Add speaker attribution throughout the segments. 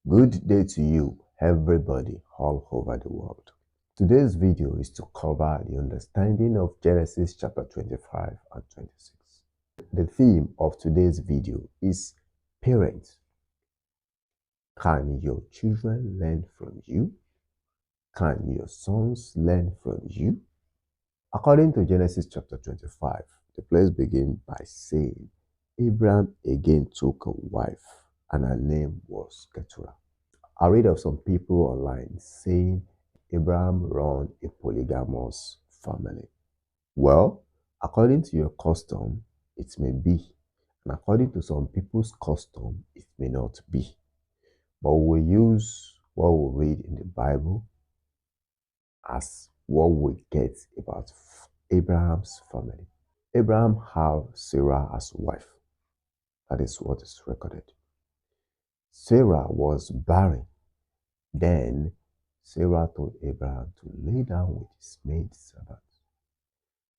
Speaker 1: Good day to you, everybody all over the world. Today's video is to cover the understanding of Genesis chapter 25 and 26. The theme of today's video is parents. Can your children learn from you? Can your sons learn from you? According to Genesis chapter 25, the place begins by saying, Abraham again took a wife, and her name was Keturah. I read of some people online saying Abraham ran a polygamous family. Well, according to your custom, it may be. And according to some people's custom, it may not be. But we use what we read in the Bible as what we get about Abraham's family. Abraham had Sarah as wife. That is what is recorded. Sarah was barren. Then Sarah told Abraham to lay down with his maid servant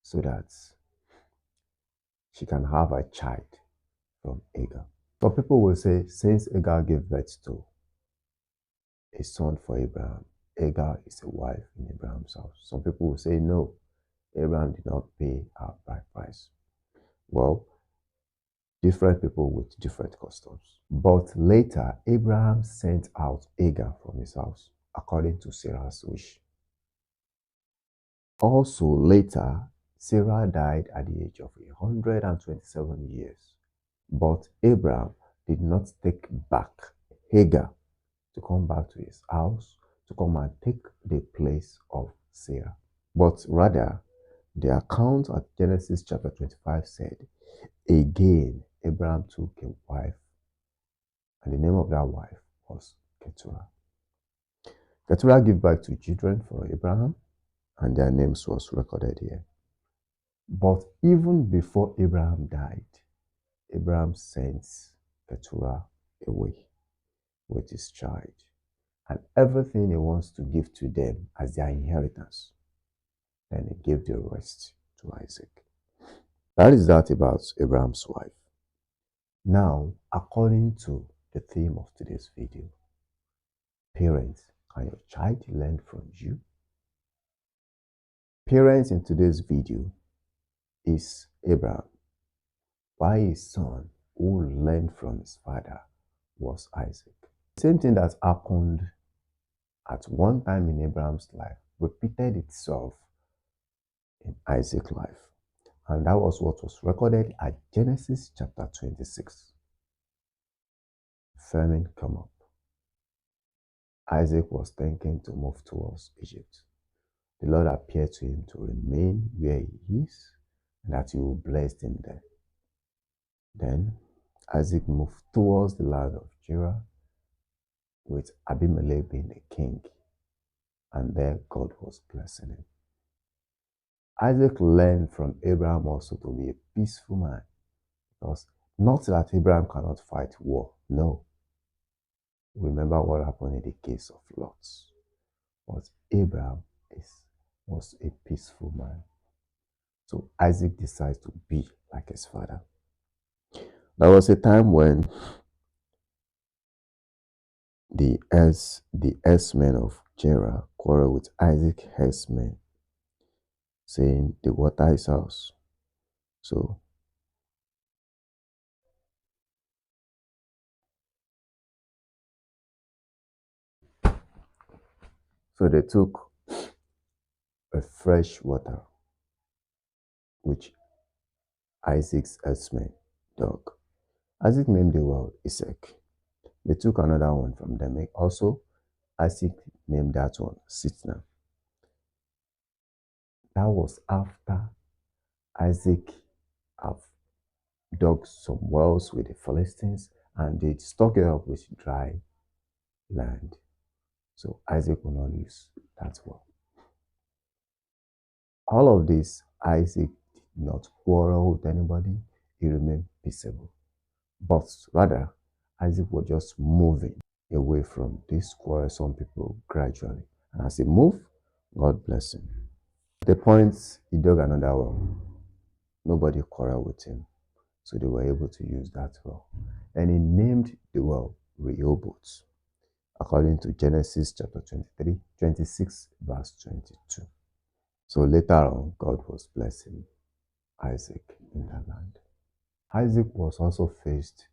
Speaker 1: so that she can have a child from Hagar. Some people will say, since Hagar gave birth to a son for Abraham, Hagar is a wife in Abraham's house. Some people will say, no, Abraham did not pay her bride price. Well, different people with different customs. But later, Abraham sent out Hagar from his house, according to Sarah's wish. Also later, Sarah died at the age of 127 years. But Abraham did not take back Hagar to come back to his house, to come and take the place of Sarah. But rather, the account at Genesis chapter 25 said, again, Abraham took a wife, and the name of that wife was Keturah. Keturah gave birth to children for Abraham, and their names was recorded here. But even before Abraham died, Abraham sent Keturah away with his child and everything he wants to give to them as their inheritance. Then he gave the rest to Isaac. That is that about Abraham's wife. Now, according to the theme of today's video, parents, can your child learn from you? Parents in today's video is Abraham, while his son, who learned from his father, was Isaac. Same thing that happened at one time in Abraham's life repeated itself in Isaac's life. And that was what was recorded at Genesis chapter 26. Famine came up. Isaac was thinking to move towards Egypt. The Lord appeared to him to remain where he is and that he will bless him there. Then Isaac moved towards the land of Gerar, with Abimelech being the king, and there God was blessing him. Isaac learned from Abraham also to be a peaceful man, because not that Abraham cannot fight war, no. Remember what happened in the case of Lot. But Abraham was a peaceful man. So Isaac decides to be like his father. There was a time when the herdsmen of Gerar quarreled with Isaac's herdsmen, saying the water is ours. So they took a fresh water, which Isaac's herdsmen dug. Isaac named the well Isaac. They took another one from them. Also, Isaac named that one Sitna. That was after Isaac have dug some wells with the Philistines and they stocked it up with dry land. So Isaac will not use that well. All of this, Isaac did not quarrel with anybody. He remained peaceable. But rather, Isaac was just moving away from these quarrelsome people gradually. And as he moved, God bless him. At the point he dug another well, nobody quarreled with him. So they were able to use that well. And he named the well Rehoboth. according to Genesis chapter 23, 26, verse 22. So later on, God was blessing Isaac in that land. Isaac was also faced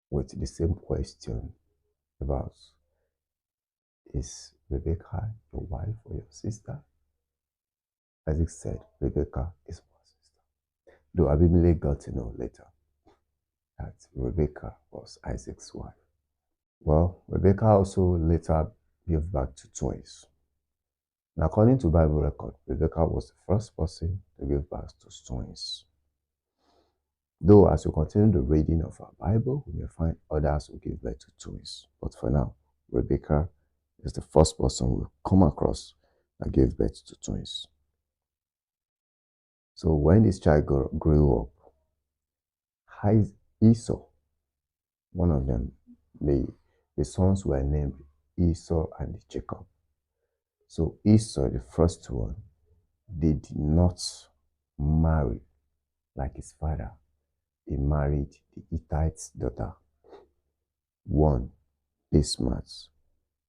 Speaker 1: with the same question about, is Rebecca your wife or your sister? Isaac said, Rebecca is my sister. Though Abimelech got to know later that Rebecca was Isaac's wife. Well, Rebecca also later gave birth to twins. Now, according to Bible record, Rebecca was the first person to give birth to twins. Though as we continue the reading of our Bible, we may find others who give birth to twins. But for now, Rebecca is the first person we come across that gave birth to twins. So when this child grew up, Esau, one of them, the sons were named Esau and Jacob. So Esau, the first one, did not marry like his father. He married the Hittite's daughter. One, Basmat,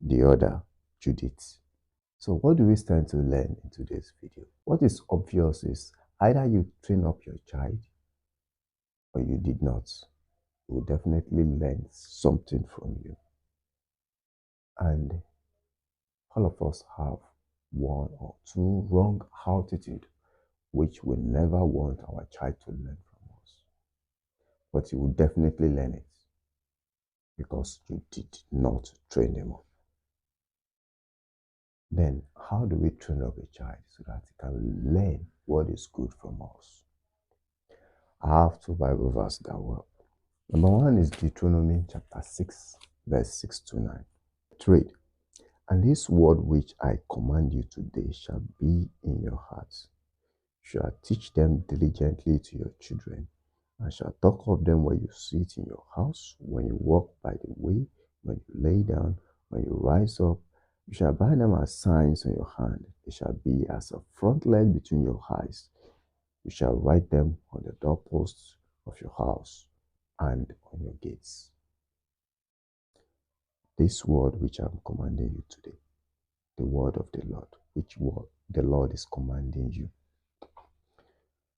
Speaker 1: the other, Judith. So what do we stand to learn in today's video? What is obvious is either you train up your child or you did not. You will definitely learn something from you. And all of us have one or two wrong attitude which we never want our child to learn from us. But you will definitely learn it because you did not train them up. Then how do we train up a child so that he can learn what is good from us? I have two Bible verses that work. Number one is Deuteronomy chapter 6, verse 6 to 9. Trade. And this word which I command you today shall be in your hearts. You shall teach them diligently to your children, and shall talk of them when you sit in your house, when you walk by the way, when you lay down, when you rise up. You shall bind them as signs on your hand. They shall be as a frontlet between your eyes. You shall write them on the doorposts of your house and on your gates. This word which I am commanding you today, the word of the Lord, which word the Lord is commanding you.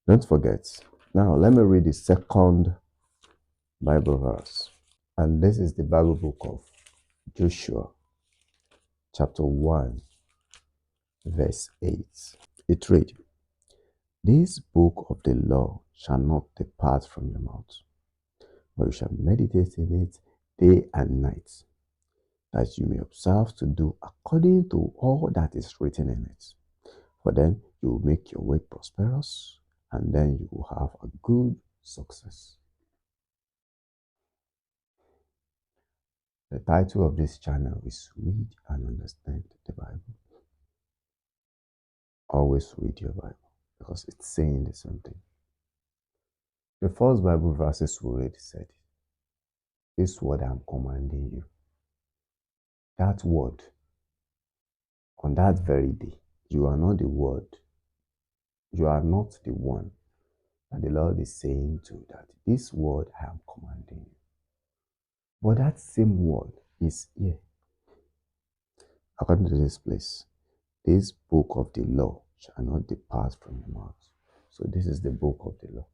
Speaker 1: Don't forget. Now, let me read the second Bible verse. And this is the Bible book of Joshua, chapter 1, verse 8. It reads, This book of the law shall not depart from your mouth, but you shall meditate in it day and night, that you may observe to do according to all that is written in it. For then you will make your way prosperous, and then you will have a good success. The title of this channel is Read and Understand the Bible. Always read your Bible because it's saying the same thing. The first Bible verses we read said, This word I am commanding you. That word, on that very day, you are not the word. You are not the one that the Lord is saying to that this word I am commanding you. But that same word is here. According to this place, this book of the law shall not depart from your mouth. So this is the book of the law,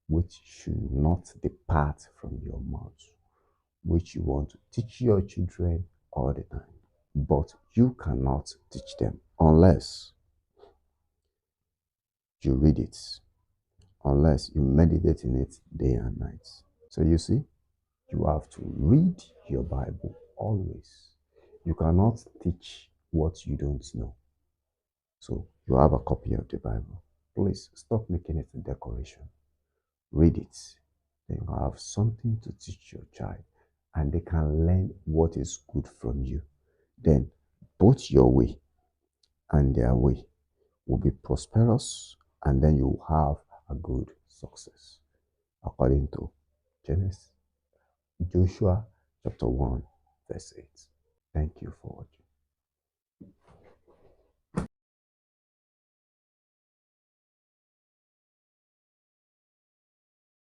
Speaker 1: which should not depart from your mouth, which you want to teach your children all the time. But you cannot teach them unless you read it, unless you meditate in it day and night. So you see, you have to read your Bible always. You cannot teach what you don't know. So you have a copy of the Bible. Please stop making it a decoration. Read it. Then you have something to teach your child, and they can learn what is good from you. Then both your way and their way will be prosperous, and then you will have a good success. According to Joshua chapter 1, verse 8. Thank you for watching.